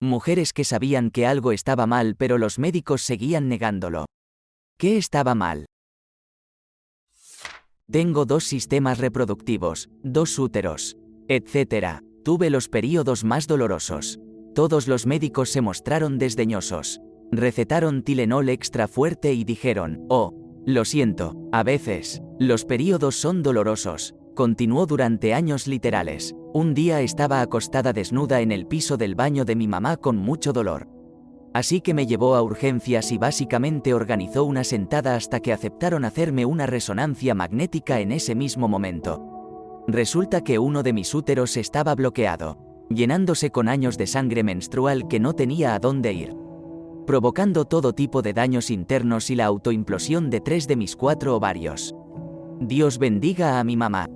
Mujeres que sabían que algo estaba mal pero los médicos seguían negándolo. ¿Qué estaba mal? Tengo 2 sistemas reproductivos, 2 úteros, etc. Tuve los periodos más dolorosos. Todos los médicos se mostraron desdeñosos. Recetaron Tylenol extra fuerte y dijeron, oh, lo siento, a veces, los periodos son dolorosos. Continuó durante años literales. Un día estaba acostada desnuda en el piso del baño de mi mamá con mucho dolor. Así que me llevó a urgencias y básicamente organizó una sentada hasta que aceptaron hacerme una resonancia magnética en ese mismo momento. Resulta que uno de mis úteros estaba bloqueado, llenándose con años de sangre menstrual que no tenía a dónde ir, provocando todo tipo de daños internos y la autoimplosión de 3 de mis 4 ovarios. Dios bendiga a mi mamá.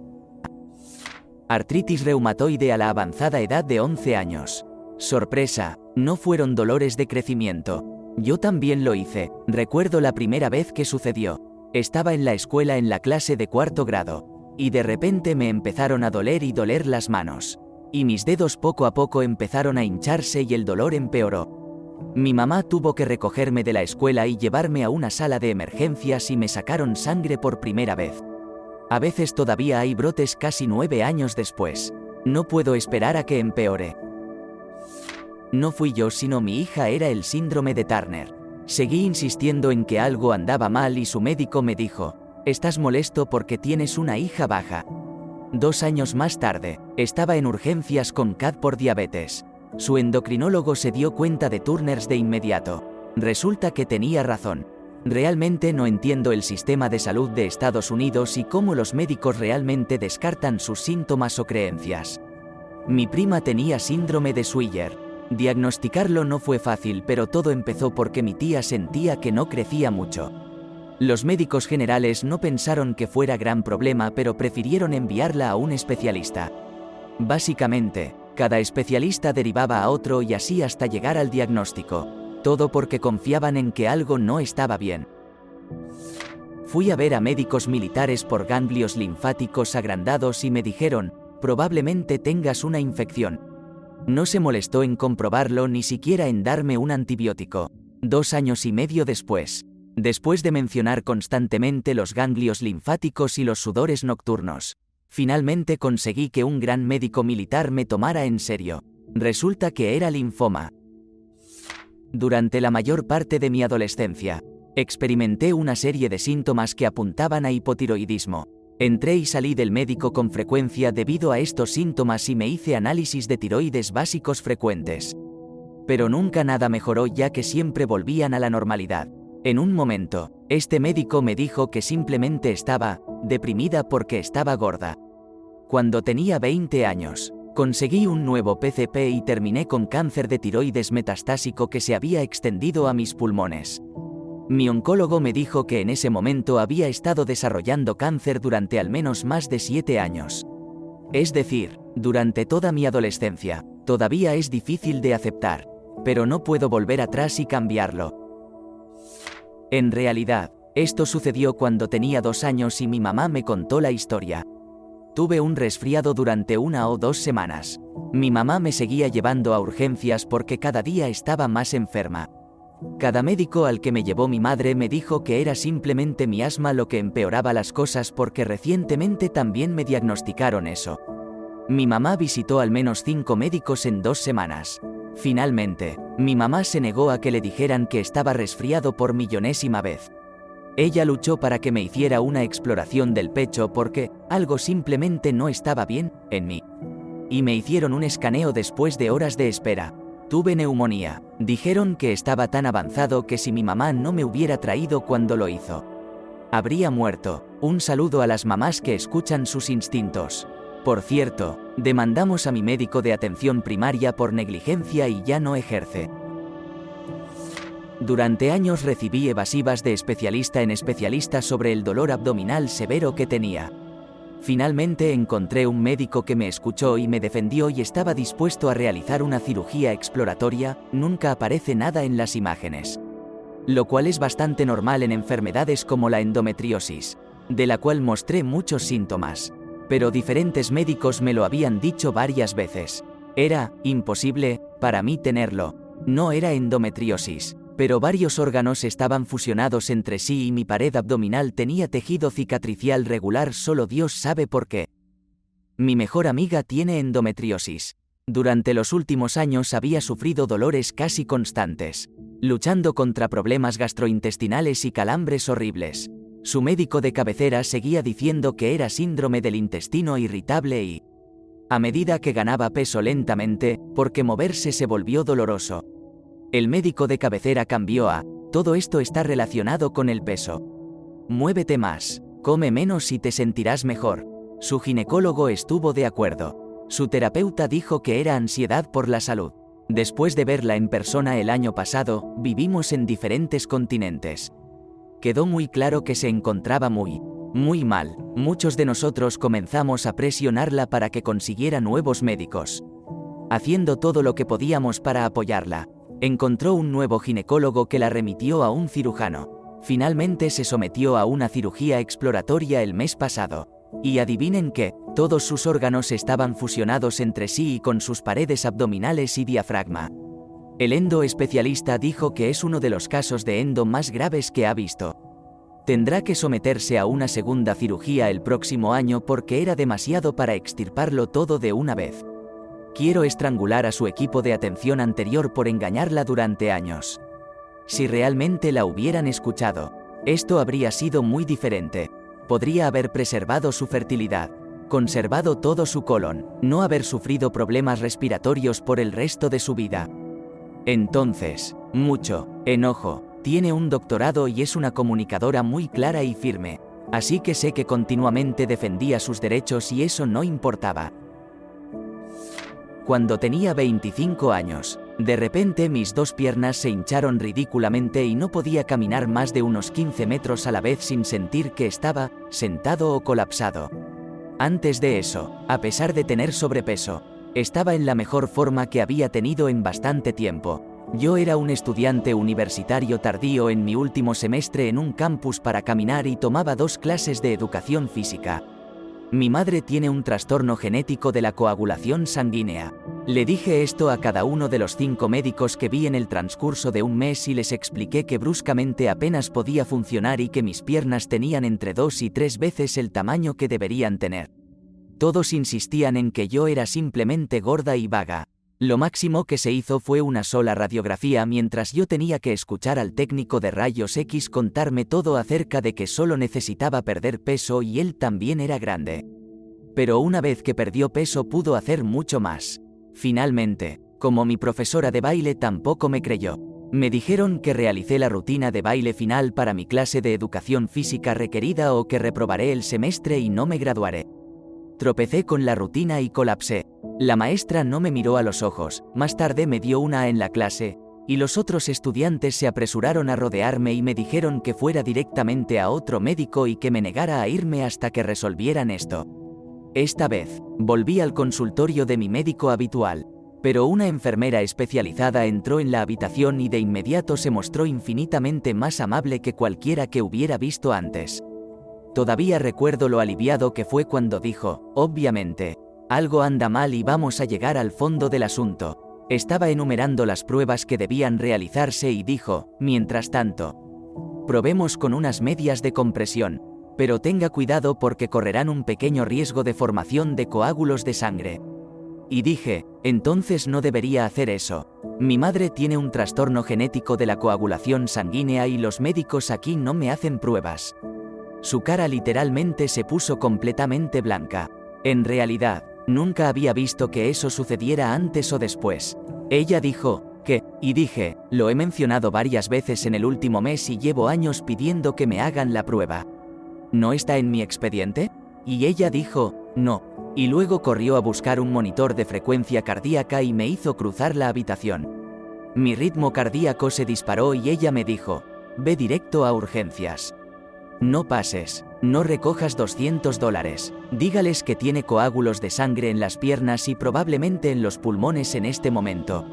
Artritis reumatoide a la avanzada edad de 11 años. Sorpresa, no fueron dolores de crecimiento. Yo también lo hice. Recuerdo la primera vez que sucedió. Estaba en la escuela en la clase de 4º grado. Y de repente me empezaron a doler y doler las manos. Y mis dedos poco a poco empezaron a hincharse y el dolor empeoró. Mi mamá tuvo que recogerme de la escuela y llevarme a una sala de emergencias y me sacaron sangre por primera vez. A veces todavía hay brotes casi 9 años después. No puedo esperar a que empeore. No fui yo sino mi hija, era el síndrome de Turner. Seguí insistiendo en que algo andaba mal y su médico me dijo, estás molesto porque tienes una hija baja. 2 años más tarde, estaba en urgencias con CAD por diabetes. Su endocrinólogo se dio cuenta de Turners de inmediato. Resulta que tenía razón. Realmente no entiendo el sistema de salud de Estados Unidos y cómo los médicos realmente descartan sus síntomas o creencias. Mi prima tenía síndrome de Swyer. Diagnosticarlo no fue fácil, pero todo empezó porque mi tía sentía que no crecía mucho. Los médicos generales no pensaron que fuera gran problema, pero prefirieron enviarla a un especialista. Básicamente, cada especialista derivaba a otro y así hasta llegar al diagnóstico. Todo porque confiaban en que algo no estaba bien. Fui a ver a médicos militares por ganglios linfáticos agrandados y me dijeron, probablemente tengas una infección. No se molestó en comprobarlo ni siquiera en darme un antibiótico. 2 años y medio después de mencionar constantemente los ganglios linfáticos y los sudores nocturnos, finalmente conseguí que un gran médico militar me tomara en serio. Resulta que era linfoma. Durante la mayor parte de mi adolescencia, experimenté una serie de síntomas que apuntaban a hipotiroidismo. Entré y salí del médico con frecuencia debido a estos síntomas y me hice análisis de tiroides básicos frecuentes. Pero nunca nada mejoró, ya que siempre volvían a la normalidad. En un momento, este médico me dijo que simplemente estaba deprimida porque estaba gorda. Cuando tenía 20 años, conseguí un nuevo PCP y terminé con cáncer de tiroides metastásico que se había extendido a mis pulmones. Mi oncólogo me dijo que en ese momento había estado desarrollando cáncer durante al menos más de 7 años. Es decir, durante toda mi adolescencia. Todavía es difícil de aceptar, pero no puedo volver atrás y cambiarlo. En realidad, esto sucedió cuando tenía 2 años y mi mamá me contó la historia. Tuve un resfriado durante 1 o 2 semanas. Mi mamá me seguía llevando a urgencias porque cada día estaba más enferma. Cada médico al que me llevó mi madre me dijo que era simplemente mi asma lo que empeoraba las cosas, porque recientemente también me diagnosticaron eso. Mi mamá visitó al menos 5 médicos en 2 semanas. Finalmente, mi mamá se negó a que le dijeran que estaba resfriado por millonésima vez. Ella luchó para que me hiciera una exploración del pecho porque algo simplemente no estaba bien en mí. Y me hicieron un escaneo después de horas de espera. Tuve neumonía. Dijeron que estaba tan avanzado que si mi mamá no me hubiera traído cuando lo hizo, habría muerto. Un saludo a las mamás que escuchan sus instintos. Por cierto, demandamos a mi médico de atención primaria por negligencia y ya no ejerce. Durante años recibí evasivas de especialista en especialista sobre el dolor abdominal severo que tenía. Finalmente encontré un médico que me escuchó y me defendió y estaba dispuesto a realizar una cirugía exploratoria. Nunca aparece nada en las imágenes, lo cual es bastante normal en enfermedades como la endometriosis, de la cual mostré muchos síntomas, pero diferentes médicos me lo habían dicho varias veces. Era imposible para mí tenerlo. No era endometriosis, pero varios órganos estaban fusionados entre sí y mi pared abdominal tenía tejido cicatricial regular, solo Dios sabe por qué. Mi mejor amiga tiene endometriosis. Durante los últimos años había sufrido dolores casi constantes, luchando contra problemas gastrointestinales y calambres horribles. Su médico de cabecera seguía diciendo que era síndrome del intestino irritable y, a medida que ganaba peso lentamente, porque moverse se volvió doloroso. El médico de cabecera cambió a, todo esto está relacionado con el peso. Muévete más, come menos y te sentirás mejor. Su ginecólogo estuvo de acuerdo. Su terapeuta dijo que era ansiedad por la salud. Después de verla en persona el año pasado, vivimos en diferentes continentes. Quedó muy claro que se encontraba muy mal. Muchos de nosotros comenzamos a presionarla para que consiguiera nuevos médicos. Haciendo todo lo que podíamos para apoyarla. Encontró un nuevo ginecólogo que la remitió a un cirujano. Finalmente se sometió a una cirugía exploratoria el mes pasado. Y adivinen qué, todos sus órganos estaban fusionados entre sí y con sus paredes abdominales y diafragma. El endoespecialista dijo que es uno de los casos de endo más graves que ha visto. Tendrá que someterse a una segunda cirugía el próximo año porque era demasiado para extirparlo todo de una vez. Quiero estrangular a su equipo de atención anterior por engañarla durante años. Si realmente la hubieran escuchado, esto habría sido muy diferente. Podría haber preservado su fertilidad, conservado todo su colon, no haber sufrido problemas respiratorios por el resto de su vida. Entonces, mucho enojo. Tiene un doctorado y es una comunicadora muy clara y firme, así que sé que continuamente defendía sus derechos y eso no importaba. Cuando tenía 25 años, de repente mis dos piernas se hincharon ridículamente y no podía caminar más de unos 15 metros a la vez sin sentir que estaba sentado o colapsado. Antes de eso, a pesar de tener sobrepeso, estaba en la mejor forma que había tenido en bastante tiempo. Yo era un estudiante universitario tardío en mi último semestre en un campus para caminar y tomaba 2 clases de educación física. Mi madre tiene un trastorno genético de la coagulación sanguínea. Le dije esto a cada uno de los 5 médicos que vi en el transcurso de un mes y les expliqué que bruscamente apenas podía funcionar y que mis piernas tenían entre 2 y 3 veces el tamaño que deberían tener. Todos insistían en que yo era simplemente gorda y vaga. Lo máximo que se hizo fue una sola radiografía mientras yo tenía que escuchar al técnico de rayos X contarme todo acerca de que solo necesitaba perder peso y él también era grande. Pero una vez que perdió peso pudo hacer mucho más. Finalmente, como mi profesora de baile tampoco me creyó. Me dijeron que realicé la rutina de baile final para mi clase de educación física requerida o que reprobaré el semestre y no me graduaré. Tropecé con la rutina y colapsé. La maestra no me miró a los ojos, más tarde me dio una A en la clase, y los otros estudiantes se apresuraron a rodearme y me dijeron que fuera directamente a otro médico y que me negara a irme hasta que resolvieran esto. Esta vez, volví al consultorio de mi médico habitual, pero una enfermera especializada entró en la habitación y de inmediato se mostró infinitamente más amable que cualquiera que hubiera visto antes. Todavía recuerdo lo aliviado que fue cuando dijo, obviamente, algo anda mal y vamos a llegar al fondo del asunto. Estaba enumerando las pruebas que debían realizarse y dijo, mientras tanto, probemos con unas medias de compresión, pero tenga cuidado porque correrán un pequeño riesgo de formación de coágulos de sangre. Y dije, entonces no debería hacer eso. Mi madre tiene un trastorno genético de la coagulación sanguínea y los médicos aquí no me hacen pruebas. Su cara literalmente se puso completamente blanca. En realidad, nunca había visto que eso sucediera antes o después. Ella dijo, ¿qué? Y dije, lo he mencionado varias veces en el último mes y llevo años pidiendo que me hagan la prueba. ¿No está en mi expediente? Y ella dijo, no. Y luego corrió a buscar un monitor de frecuencia cardíaca y me hizo cruzar la habitación. Mi ritmo cardíaco se disparó y ella me dijo, ve directo a urgencias. No pases, no recojas $200. Dígales que tiene coágulos de sangre en las piernas y probablemente en los pulmones en este momento.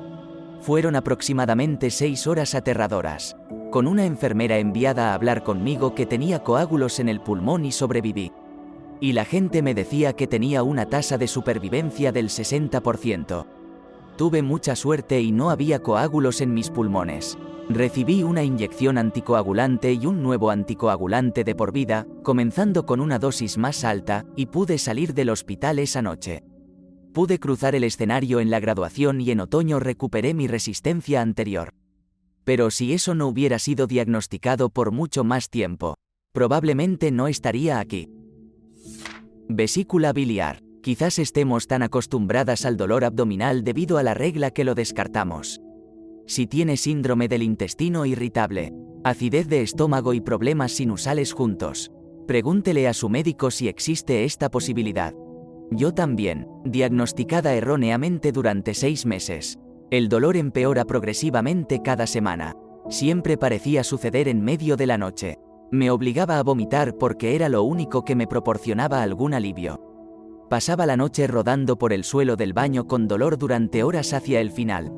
Fueron aproximadamente 6 horas aterradoras, con una enfermera enviada a hablar conmigo que tenía coágulos en el pulmón y sobreviví. Y la gente me decía que tenía una tasa de supervivencia del 60%. Tuve mucha suerte y no había coágulos en mis pulmones. Recibí una inyección anticoagulante y un nuevo anticoagulante de por vida, comenzando con una dosis más alta, y pude salir del hospital esa noche. Pude cruzar el escenario en la graduación y en otoño recuperé mi resistencia anterior. Pero si eso no hubiera sido diagnosticado por mucho más tiempo, probablemente no estaría aquí. Vesícula biliar. Quizás estemos tan acostumbradas al dolor abdominal debido a la regla que lo descartamos. Si tiene síndrome del intestino irritable, acidez de estómago y problemas sinusales juntos, pregúntele a su médico si existe esta posibilidad. Yo también, diagnosticada erróneamente durante 6 meses. El dolor empeora progresivamente cada semana. Siempre parecía suceder en medio de la noche. Me obligaba a vomitar porque era lo único que me proporcionaba algún alivio. Pasaba la noche rodando por el suelo del baño con dolor durante horas hacia el final.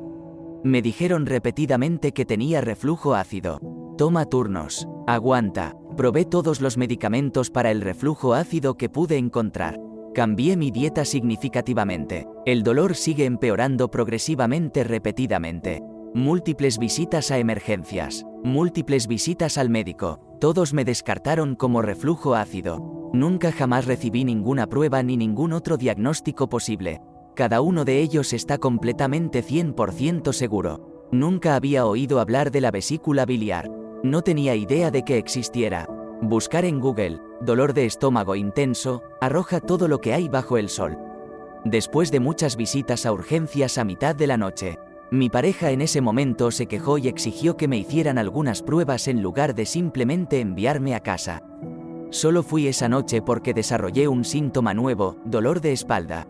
Me dijeron repetidamente que tenía reflujo ácido. Toma turnos, aguanta. Probé todos los medicamentos para el reflujo ácido que pude encontrar. Cambié mi dieta significativamente. El dolor sigue empeorando progresivamente repetidamente. Múltiples visitas a emergencias. Múltiples visitas al médico. Todos me descartaron como reflujo ácido. Nunca jamás recibí ninguna prueba ni ningún otro diagnóstico posible. Cada uno de ellos está completamente 100% seguro. Nunca había oído hablar de la vesícula biliar. No tenía idea de que existiera. Buscar en Google, dolor de estómago intenso, arroja todo lo que hay bajo el sol. Después de muchas visitas a urgencias a mitad de la noche, mi pareja en ese momento se quejó y exigió que me hicieran algunas pruebas en lugar de simplemente enviarme a casa. Solo fui esa noche porque desarrollé un síntoma nuevo, dolor de espalda.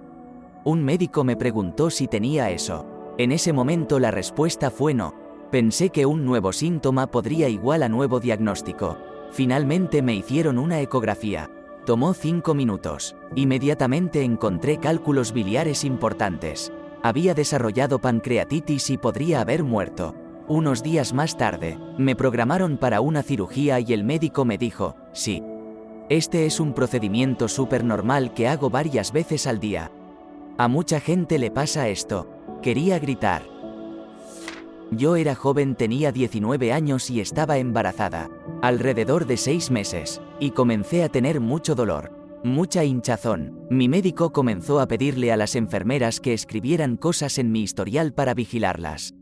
Un médico me preguntó si tenía eso. En ese momento la respuesta fue no. Pensé que un nuevo síntoma podría igual a nuevo diagnóstico. Finalmente me hicieron una ecografía. Tomó 5 minutos. Inmediatamente encontré cálculos biliares importantes. Había desarrollado pancreatitis y podría haber muerto. Unos días más tarde, me programaron para una cirugía y el médico me dijo, sí. Este es un procedimiento súper normal que hago varias veces al día. A mucha gente le pasa esto. Quería gritar. Yo era joven, tenía 19 años y estaba embarazada, alrededor de 6 meses, y comencé a tener mucho dolor, mucha hinchazón. Mi médico comenzó a pedirle a las enfermeras que escribieran cosas en mi historial para vigilarlas.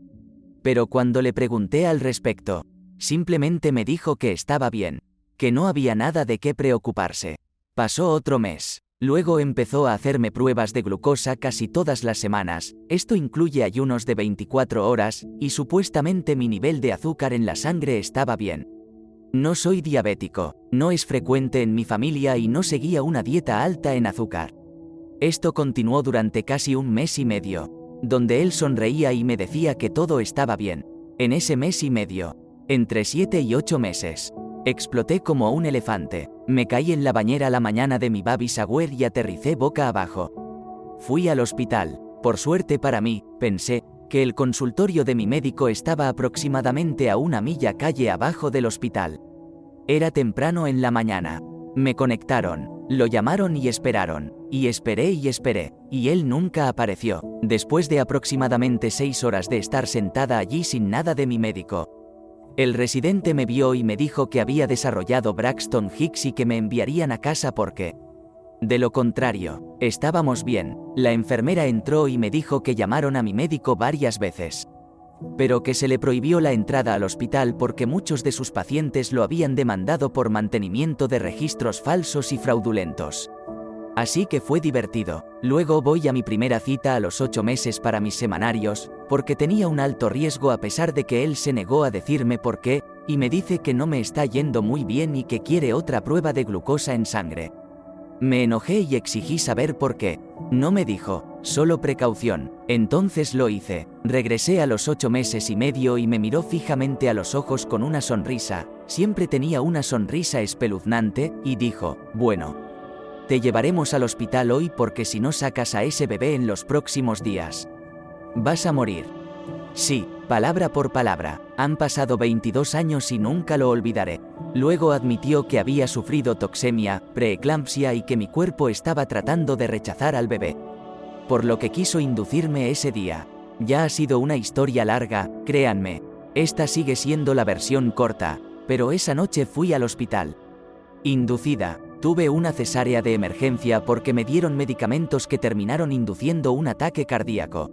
Pero cuando le pregunté al respecto, simplemente me dijo que estaba bien, que no había nada de qué preocuparse. Pasó otro mes. Luego empezó a hacerme pruebas de glucosa casi todas las semanas, esto incluye ayunos de 24 horas, y supuestamente mi nivel de azúcar en la sangre estaba bien. No soy diabético, no es frecuente en mi familia y no seguía una dieta alta en azúcar. Esto continuó durante casi un mes y medio, donde él sonreía y me decía que todo estaba bien. En ese mes y medio, entre 7 y 8 meses, exploté como un elefante. Me caí en la bañera la mañana de mi baby shower y aterricé boca abajo. Fui al hospital. Por suerte para mí, pensé, que el consultorio de mi médico estaba aproximadamente a 1 milla calle abajo del hospital. Era temprano en la mañana. Me conectaron, lo llamaron y esperaron. Y esperé, y él nunca apareció. Después de aproximadamente 6 horas de estar sentada allí sin nada de mi médico, el residente me vio y me dijo que había desarrollado Braxton Hicks y que me enviarían a casa porque, de lo contrario, estábamos bien. La enfermera entró y me dijo que llamaron a mi médico varias veces, pero que se le prohibió la entrada al hospital porque muchos de sus pacientes lo habían demandado por mantenimiento de registros falsos y fraudulentos. Así que fue divertido. Luego voy a mi primera cita a los 8 meses para mis semanarios, porque tenía un alto riesgo a pesar de que él se negó a decirme por qué, y me dice que no me está yendo muy bien y que quiere otra prueba de glucosa en sangre. Me enojé y exigí saber por qué. No me dijo, solo precaución. Entonces lo hice. Regresé a los 8 meses y medio y me miró fijamente a los ojos con una sonrisa, siempre tenía una sonrisa espeluznante, y dijo, bueno, te llevaremos al hospital hoy porque si no sacas a ese bebé en los próximos días, vas a morir. Sí, palabra por palabra. Han pasado 22 años y nunca lo olvidaré. Luego admitió que había sufrido toxemia, preeclampsia y que mi cuerpo estaba tratando de rechazar al bebé, por lo que quiso inducirme ese día. Ya ha sido una historia larga, créanme. Esta sigue siendo la versión corta, pero esa noche fui al hospital. Inducida. Tuve una cesárea de emergencia porque me dieron medicamentos que terminaron induciendo un ataque cardíaco.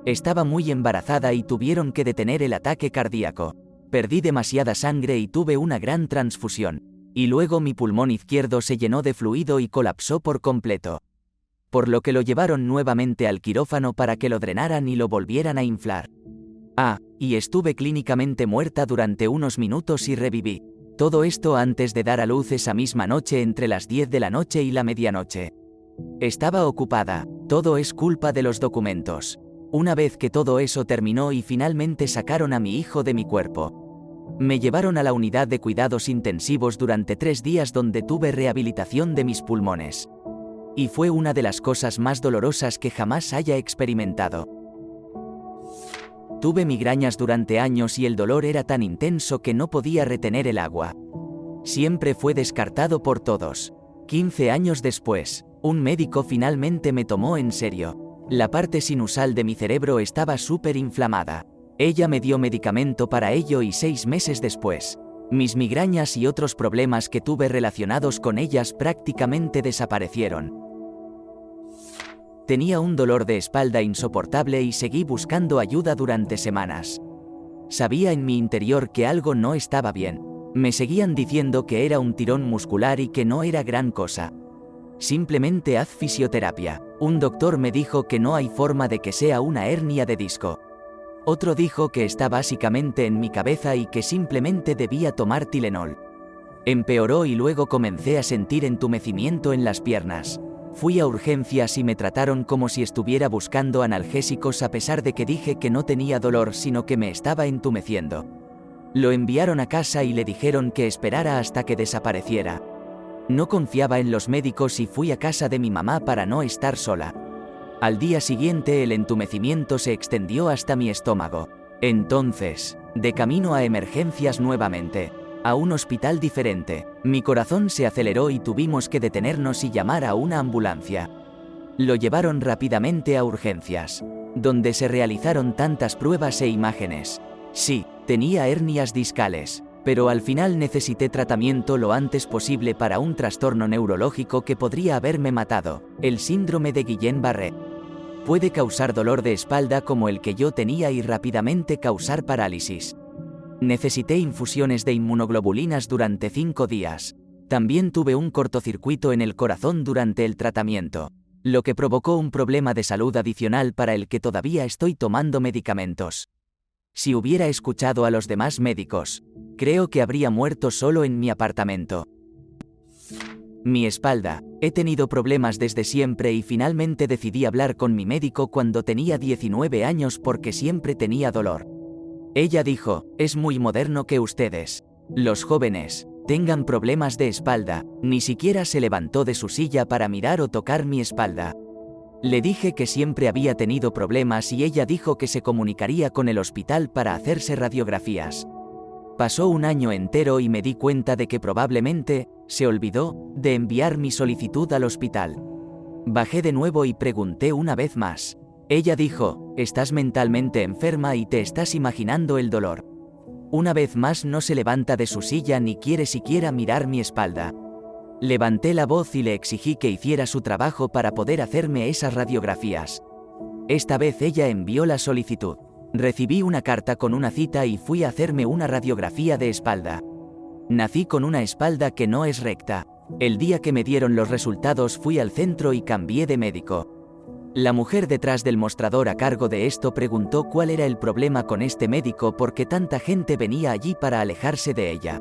Estaba muy embarazada y tuvieron que detener el ataque cardíaco. Perdí demasiada sangre y tuve una gran transfusión. Y luego mi pulmón izquierdo se llenó de fluido y colapsó por completo. Por lo que lo llevaron nuevamente al quirófano para que lo drenaran y lo volvieran a inflar. Y estuve clínicamente muerta durante unos minutos y reviví. Todo esto antes de dar a luz esa misma noche entre las 10 de la noche y la medianoche. Estaba ocupada. Todo es culpa de los documentos. Una vez que todo eso terminó y finalmente sacaron a mi hijo de mi cuerpo. Me llevaron a la unidad de cuidados intensivos durante 3 días donde tuve rehabilitación de mis pulmones. Y fue una de las cosas más dolorosas que jamás haya experimentado. Tuve migrañas durante años y el dolor era tan intenso que no podía retener el agua. Siempre fue descartado por todos. 15 años después, un médico finalmente me tomó en serio. La parte sinusal de mi cerebro estaba súper inflamada. Ella me dio medicamento para ello y 6 meses después, mis migrañas y otros problemas que tuve relacionados con ellas prácticamente desaparecieron. Tenía un dolor de espalda insoportable y seguí buscando ayuda durante semanas. Sabía en mi interior que algo no estaba bien. Me seguían diciendo que era un tirón muscular y que no era gran cosa. Simplemente haz fisioterapia. Un doctor me dijo que no hay forma de que sea una hernia de disco. Otro dijo que está básicamente en mi cabeza y que simplemente debía tomar Tylenol. Empeoró y luego comencé a sentir entumecimiento en las piernas. Fui a urgencias y me trataron como si estuviera buscando analgésicos a pesar de que dije que no tenía dolor sino que me estaba entumeciendo. Lo enviaron a casa y le dijeron que esperara hasta que desapareciera. No confiaba en los médicos y fui a casa de mi mamá para no estar sola. Al día siguiente el entumecimiento se extendió hasta mi estómago. Entonces, de camino a emergencias nuevamente. A un hospital diferente. Mi corazón se aceleró y tuvimos que detenernos y llamar a una ambulancia. Lo llevaron rápidamente a urgencias, donde se realizaron tantas pruebas e imágenes. Sí, tenía hernias discales, pero al final necesité tratamiento lo antes posible para un trastorno neurológico que podría haberme matado, el síndrome de Guillain-Barré. Puede causar dolor de espalda como el que yo tenía y rápidamente causar parálisis. Necesité infusiones de inmunoglobulinas durante 5 días. También tuve un cortocircuito en el corazón durante el tratamiento, lo que provocó un problema de salud adicional para el que todavía estoy tomando medicamentos. Si hubiera escuchado a los demás médicos, creo que habría muerto solo en mi apartamento. Mi espalda. He tenido problemas desde siempre y finalmente decidí hablar con mi médico cuando tenía 19 años porque siempre tenía dolor. Ella dijo, es muy moderno que ustedes, los jóvenes, tengan problemas de espalda. Ni siquiera se levantó de su silla para mirar o tocar mi espalda. Le dije que siempre había tenido problemas y ella dijo que se comunicaría con el hospital para hacerse radiografías. Pasó un año entero y me di cuenta de que probablemente se olvidó de enviar mi solicitud al hospital. Bajé de nuevo y pregunté una vez más. Ella dijo, estás mentalmente enferma y te estás imaginando el dolor. Una vez más no se levanta de su silla ni quiere siquiera mirar mi espalda. Levanté la voz y le exigí que hiciera su trabajo para poder hacerme esas radiografías. Esta vez ella envió la solicitud. Recibí una carta con una cita y fui a hacerme una radiografía de espalda. Nací con una espalda que no es recta. El día que me dieron los resultados fui al centro y cambié de médico. La mujer detrás del mostrador a cargo de esto preguntó cuál era el problema con este médico porque tanta gente venía allí para alejarse de ella.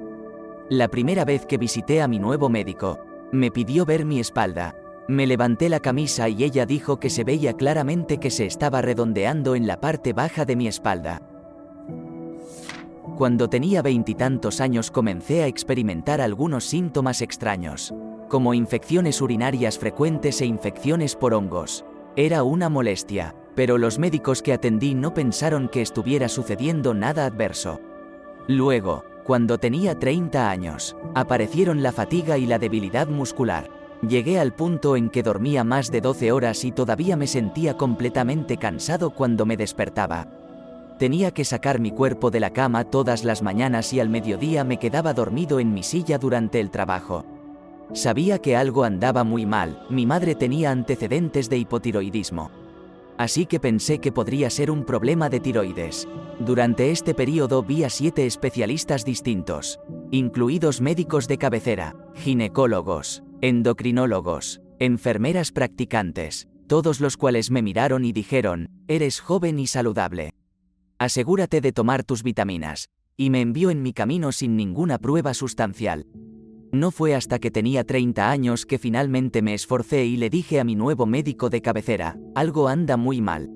La primera vez que visité a mi nuevo médico, me pidió ver mi espalda. Me levanté la camisa y ella dijo que se veía claramente que se estaba redondeando en la parte baja de mi espalda. Cuando tenía 20 y tantos años comencé a experimentar algunos síntomas extraños, como infecciones urinarias frecuentes e infecciones por hongos. Era una molestia, pero los médicos que atendí no pensaron que estuviera sucediendo nada adverso. Luego, cuando tenía 30 años, aparecieron la fatiga y la debilidad muscular. Llegué al punto en que dormía más de 12 horas y todavía me sentía completamente cansado cuando me despertaba. Tenía que sacar mi cuerpo de la cama todas las mañanas y al mediodía me quedaba dormido en mi silla durante el trabajo. Sabía que algo andaba muy mal, mi madre tenía antecedentes de hipotiroidismo. Así que pensé que podría ser un problema de tiroides. Durante este periodo vi a 7 especialistas distintos, incluidos médicos de cabecera, ginecólogos, endocrinólogos, enfermeras practicantes, todos los cuales me miraron y dijeron: eres joven y saludable. Asegúrate de tomar tus vitaminas, y me envió en mi camino sin ninguna prueba sustancial. No fue hasta que tenía 30 años que finalmente me esforcé y le dije a mi nuevo médico de cabecera: algo anda muy mal.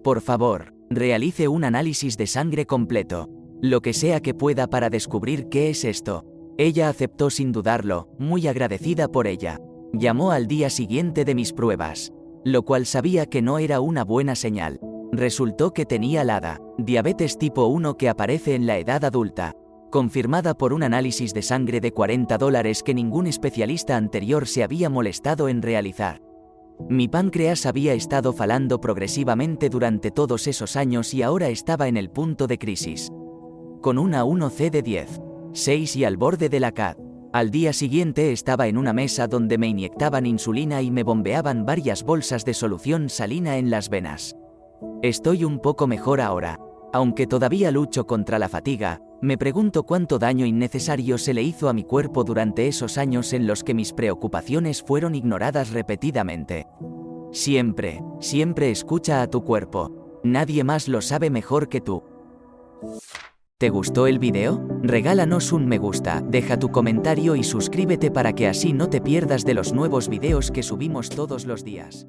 Por favor, realice un análisis de sangre completo, lo que sea que pueda para descubrir qué es esto. Ella aceptó sin dudarlo, muy agradecida por ella. Llamó al día siguiente de mis pruebas, lo cual sabía que no era una buena señal. Resultó que tenía LADA, diabetes tipo 1 que aparece en la edad adulta, confirmada por un análisis de sangre de $40 que ningún especialista anterior se había molestado en realizar. Mi páncreas había estado fallando progresivamente durante todos esos años y ahora estaba en el punto de crisis. Con una 1C de 10, 6 y al borde de la CAD. Al día siguiente estaba en una mesa donde me inyectaban insulina y me bombeaban varias bolsas de solución salina en las venas. Estoy un poco mejor ahora. Aunque todavía lucho contra la fatiga, me pregunto cuánto daño innecesario se le hizo a mi cuerpo durante esos años en los que mis preocupaciones fueron ignoradas repetidamente. Siempre, siempre escucha a tu cuerpo. Nadie más lo sabe mejor que tú. ¿Te gustó el video? Regálanos un me gusta, deja tu comentario y suscríbete para que así no te pierdas de los nuevos videos que subimos todos los días.